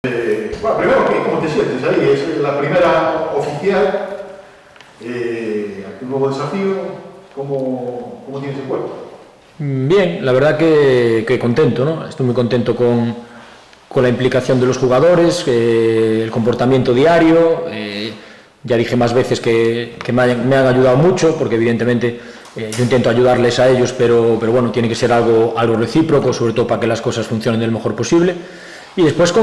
Bueno, primero, ¿cómo te sientes ahí? Es la primera oficial, un nuevo desafío. ¿Cómo tienes el cuerpo? Bien, la verdad que contento, ¿no? Estoy muy contento con la implicación de los jugadores, el comportamiento diario. Ya dije más veces que me han ayudado mucho, porque evidentemente yo intento ayudarles a ellos, pero bueno, tiene que ser algo recíproco, sobre todo para que las cosas funcionen lo mejor posible. Y después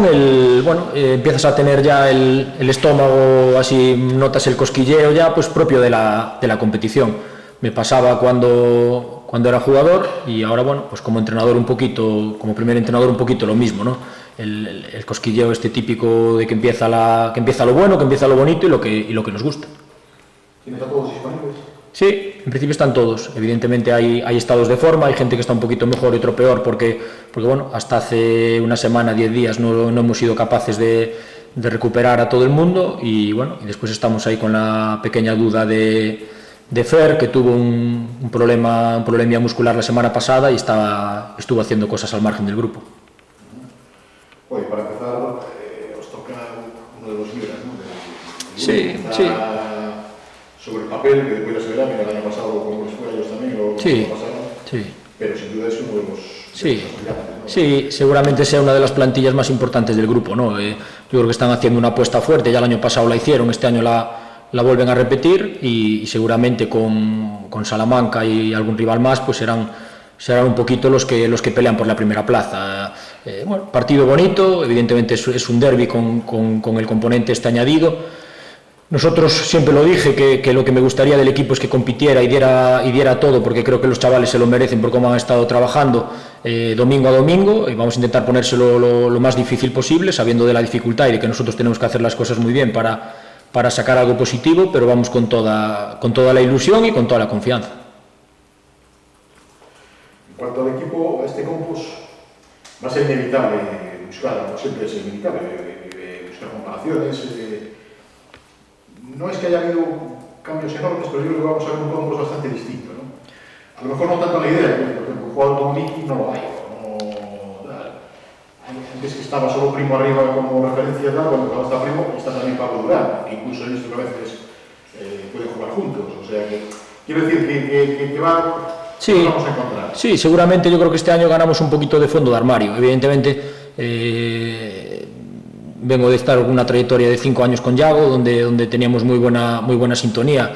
empiezas a tener ya el estómago, así notas el cosquilleo ya, pues propio de la competición. Me pasaba cuando era jugador y ahora, bueno, pues como entrenador un poquito, como primer entrenador un poquito lo mismo, ¿no? El cosquilleo este típico de que empieza lo bueno, que empieza lo bonito y lo que nos gusta. ¿Tienes a todos disponibles? Sí, en principio están todos. Evidentemente hay estados de forma, hay gente que está un poquito mejor y otro peor porque bueno, hasta hace una semana, 10 días no hemos sido capaces de recuperar a todo el mundo y bueno, y después estamos ahí con la pequeña duda de Fer, que tuvo un problema muscular la semana pasada y estuvo haciendo cosas al margen del grupo. Oye, para empezar, os toca uno de los líderes, ¿no? Sí. Sobre el papel, que después ya se verá, mira, el año pasado como les fue a ellos también, lo pasaron, sí. Pero sin duda es uno de los brillantes, ¿no? Sí, seguramente sea una de las plantillas más importantes del grupo, ¿no? Yo creo que están haciendo una apuesta fuerte, ya el año pasado la hicieron, este año la vuelven a repetir y seguramente con Salamanca y algún rival más pues serán un poquito los que pelean por la primera plaza. Bueno, partido bonito, evidentemente es un derbi con el componente este añadido. Nosotros, siempre lo dije, que lo que me gustaría del equipo es que compitiera y diera todo, porque creo que los chavales se lo merecen por cómo han estado trabajando domingo a domingo, y vamos a intentar ponérselo lo más difícil posible, sabiendo de la dificultad y de que nosotros tenemos que hacer las cosas muy bien para sacar algo positivo, pero vamos con toda la ilusión y con toda la confianza. En cuanto al equipo, este campus va a ser inevitable buscar, no siempre es inevitable, buscar comparaciones. No es que haya habido cambios enormes, pero yo creo que vamos a ver un campus bastante distinto, ¿no? A lo mejor no tanto la idea, por ejemplo, un jugador como Miki no lo hay. Antes que estaba solo Primo arriba como referencia, bueno, ahora está Primo y está también Pablo Durán, que incluso he visto que a veces pueden jugar juntos. O sea que quiero decir que vamos a encontrar. Sí, seguramente yo creo que este año ganamos un poquito de fondo de armario. Evidentemente, vengo de estar una trayectoria de 5 años con Yago, donde teníamos muy buena sintonía,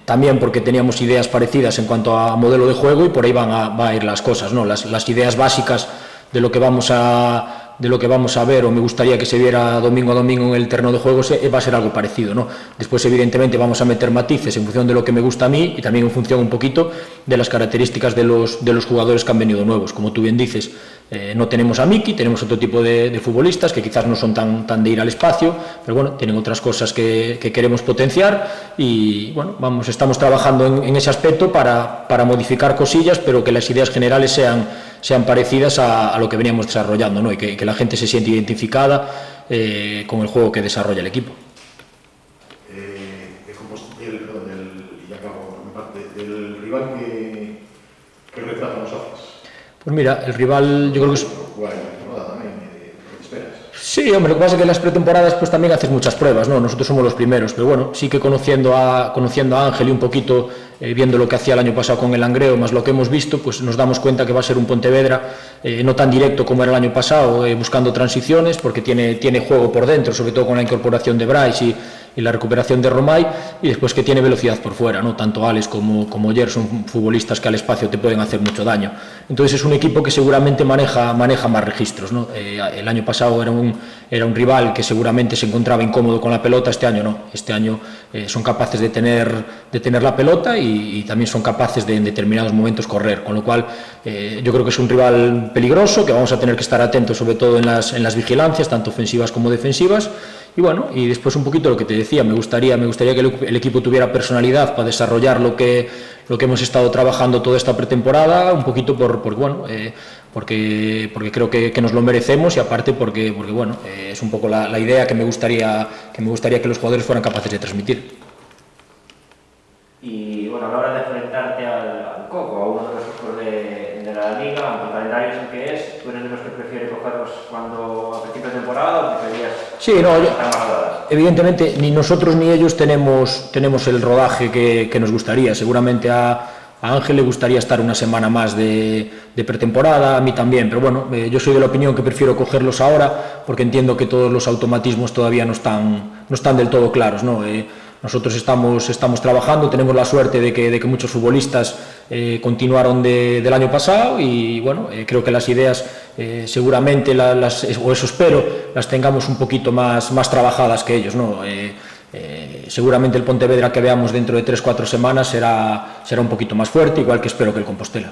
también porque teníamos ideas parecidas en cuanto a modelo de juego y por ahí van a ir las cosas, ¿no? Las ideas básicas de lo que vamos a ver o me gustaría que se viera domingo a domingo en el terreno de juego va a ser algo parecido, ¿no? Después evidentemente vamos a meter matices en función de lo que me gusta a mí y también en función un poquito de las características de los jugadores que han venido nuevos. Como tú bien dices, no tenemos a Miki, tenemos otro tipo de futbolistas que quizás no son tan de ir al espacio, pero bueno, tienen otras cosas que queremos potenciar y bueno, estamos trabajando en ese aspecto para modificar cosillas, pero que las ideas generales sean parecidas a lo que veníamos desarrollando, ¿no? Y que la gente se siente identificada con el juego que desarrolla el equipo. El rival que retrata nos haces. Pues mira, el rival yo creo que es... Sí, hombre, lo que pasa es que en las pretemporadas pues también haces muchas pruebas, ¿no? Nosotros somos los primeros, pero bueno, sí que conociendo a Ángel y un poquito viendo lo que hacía el año pasado con el Langreo, más lo que hemos visto, pues nos damos cuenta que va a ser un Pontevedra no tan directo como era el año pasado, buscando transiciones, porque tiene juego por dentro, sobre todo con la incorporación de Bryce y la recuperación de Romay, y después que tiene velocidad por fuera, ¿no? Tanto Alex como Jer son futbolistas que al espacio te pueden hacer mucho daño. Entonces es un equipo que seguramente maneja más registros, ¿no? El año pasado era un rival que seguramente se encontraba incómodo con la pelota, este año no. Este año son capaces de tener la pelota y también son capaces de en determinados momentos correr, con lo cual yo creo que es un rival peligroso, que vamos a tener que estar atentos sobre todo en las vigilancias, tanto ofensivas como defensivas. Y bueno, y después un poquito lo que te decía, me gustaría que el equipo tuviera personalidad para desarrollar lo que hemos estado trabajando toda esta pretemporada, un poquito porque creo que nos lo merecemos y aparte porque bueno, es un poco la idea que me gustaría que los jugadores fueran capaces de transmitir. Y bueno, a la hora de enfrentarte al Coco, a uno de los ojos de de la liga, aunque el calendario es el que es, ¿tú eres de los que prefiere cogerlos cuando a principio de temporada o preferías sí, no, estar más rodadas? evidentemente ni nosotros ni ellos tenemos el rodaje que nos gustaría. Seguramente a Ángel le gustaría estar una semana más de pretemporada, a mí también, pero bueno, yo soy de la opinión que prefiero cogerlos ahora porque entiendo que todos los automatismos todavía no están del todo claros, ¿no? Nosotros estamos trabajando, tenemos la suerte de que muchos futbolistas continuaron del año pasado y bueno, creo que las ideas seguramente, o eso espero, las tengamos un poquito más trabajadas que ellos, ¿no? Seguramente el Pontevedra que veamos dentro de 3-4 semanas será un poquito más fuerte, igual que espero que el Compostela.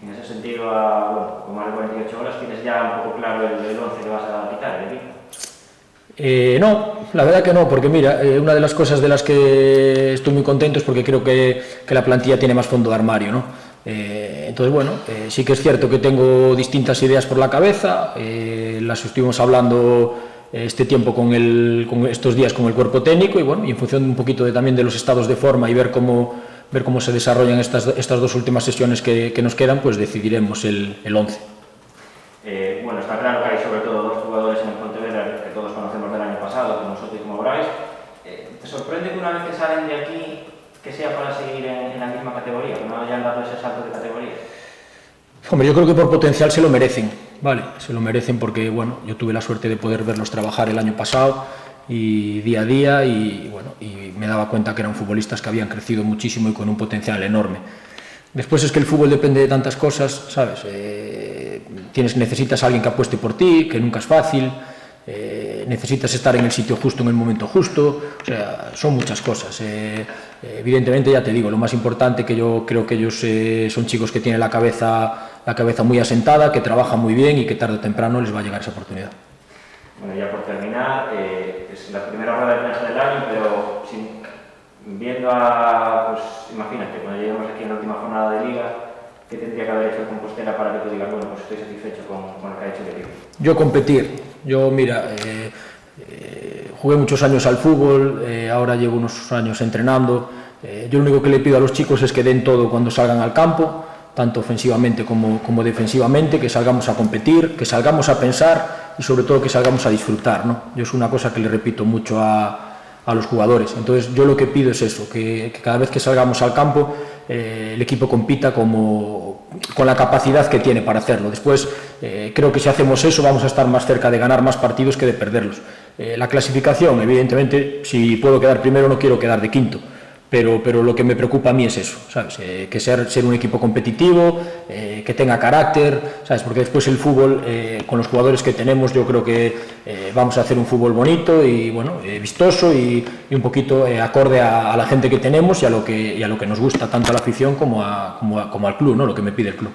En ese sentido, bueno, con más de 48 horas, ¿tienes ya un poco claro el 11 que vas a quitar del equipo? No, la verdad que no, porque mira, una de las cosas de las que estoy muy contento es porque creo que la plantilla tiene más fondo de armario, ¿no? Entonces, bueno, sí que es cierto que tengo distintas ideas por la cabeza, las estuvimos hablando este tiempo con estos días con el cuerpo técnico y bueno, y en función un poquito también de los estados de forma y ver cómo se desarrollan estas dos últimas sesiones que nos quedan, pues decidiremos el 11. Bueno, está claro que hay sobre todo dos jugadores en el Pontevedra que todos conocemos del año pasado, como Soto y como Brais. ¿Te sorprende que una vez que salen de aquí, que sea para seguir en la misma categoría, que no hayan dado ese salto de categoría? Hombre, yo creo que por potencial se lo merecen, ¿vale? Se lo merecen porque, bueno, yo tuve la suerte de poder verlos trabajar el año pasado y día a día y, bueno, y me daba cuenta que eran futbolistas que habían crecido muchísimo y con un potencial enorme. Después es que el fútbol depende de tantas cosas, ¿sabes? Necesitas a alguien que apueste por ti, que nunca es fácil, necesitas estar en el sitio justo en el momento justo, o sea, son muchas cosas. Evidentemente, ya te digo, lo más importante que yo creo que ellos son chicos que tienen la cabeza muy asentada, que trabajan muy bien y que tarde o temprano les va a llegar esa oportunidad. Bueno, ya por terminar, es la primera rueda de prensa del año, pero viendo pues imagínate, cuando lleguemos aquí en la última jornada de Liga, ¿qué tendría que haber hecho el Compostela para que tú digas, bueno, pues estoy satisfecho con lo que ha hecho el equipo? Yo competir, mira, jugué muchos años al fútbol, ahora llevo unos años entrenando, yo lo único que le pido a los chicos es que den todo cuando salgan al campo, tanto ofensivamente como defensivamente, que salgamos a competir, que salgamos a pensar y sobre todo que salgamos a disfrutar, ¿no? Yo es una cosa que le repito mucho a los jugadores. Entonces yo lo que pido es eso, que cada vez que salgamos al campo el equipo compita con la capacidad que tiene para hacerlo. Después creo que si hacemos eso vamos a estar más cerca de ganar más partidos que de perderlos. La clasificación, evidentemente, si puedo quedar primero no quiero quedar de quinto, pero lo que me preocupa a mí es eso, ¿sabes? Que ser un equipo competitivo, que tenga carácter, ¿sabes? Porque después el fútbol, con los jugadores que tenemos, yo creo que vamos a hacer un fútbol bonito y bueno, vistoso y un poquito acorde a la gente que tenemos y a lo que nos gusta tanto a la afición como al club, ¿no? Lo que me pide el club.